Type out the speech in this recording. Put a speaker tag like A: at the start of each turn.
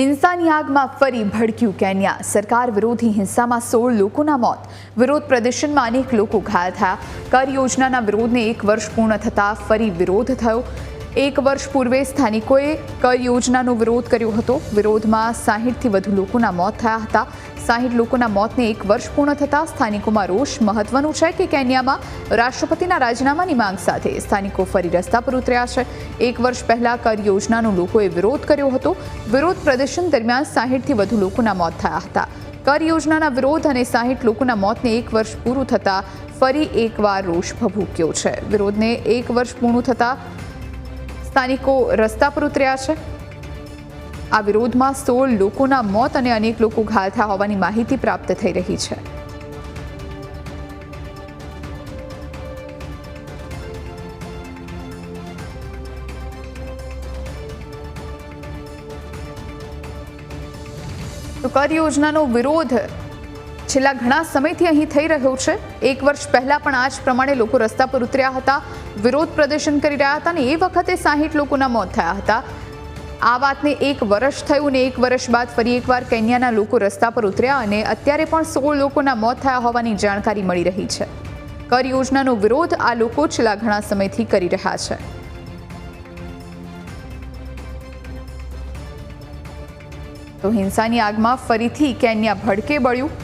A: હિંસાની આગમાં ફરી ભડક્યું કેન્યા। સરકાર વિરોધી હિંસામાં 16 લોકોના મોત। વિરોધ પ્રદર્શનમાં અનેક લોકો ઘાયલ થયા। કર યોજનાના વિરોધને 1 વર્ષ પૂર્ણ થતાં ફરી વિરોધ થયો। 1 વર્ષ પૂર્વે સ્થાનિકોએ કર યોજનાનો વિરોધ કર્યો હતો। વિરોધમાં 60થી વધુ લોકોના મોત થયા હતા। 60 લોકોના મોતને 1 વર્ષ પૂર્ણ થતાં સ્થાનિકોમાં રોષ। મહત્વનું છે કે કેન્યામાં રાષ્ટ્રપતિના રાજીનામાની માંગ સાથે સ્થાનિકો ફરી રસ્તા પર ઉતર્યા છે। 1 વર્ષ પહેલા કર યોજનાનો લોકોએ વિરોધ કર્યો હતો। વિરોધ પ્રદર્શન દરમિયાન 60થી વધુ લોકોના મોત થયા હતા। કર યોજનાના વિરોધ અને 60 લોકોના મોતને 1 વર્ષ પૂરું થતાં ફરી એકવાર રોષ ભભૂક્યો છે। વિરોધને 1 વર્ષ પૂર્ણ થતાં સ્થાનિકો રસ્તા પર ઉતર્યા છે। આ વિરોધમાં 16 લોકોના મોત અને અનેક લોકો ઘાયલ થયા હોવાની માહિતી પ્રાપ્ત થઈ રહી છે। તો કર યોજનાનો વિરોધ છેલ્લા ઘણા સમયથી અહીં થઈ રહ્યો છે। 1 વર્ષ પહેલા પણ આ જ પ્રમાણે લોકો રસ્તા પર ઉતર્યા હતા, વિરોધ પ્રદર્શન કરી રહ્યા હતા અને એ વખતે 60 લોકોના મોત થયા હતા। આ વાતને 1 વર્ષ થયું ને 1 વર્ષ બાદ ફરી એકવાર કેન્યાના લોકો રસ્તા પર ઉતર્યા અને અત્યારે પણ 16 લોકોના મોત થયા હોવાની જાણકારી મળી રહી છે। કર યોજનાનો વિરોધ આ લોકો છેલ્લા ઘણા સમયથી કરી રહ્યા છે। તો હિંસાની આગમાં ફરીથી કેન્યા ભડકે બળ્યું।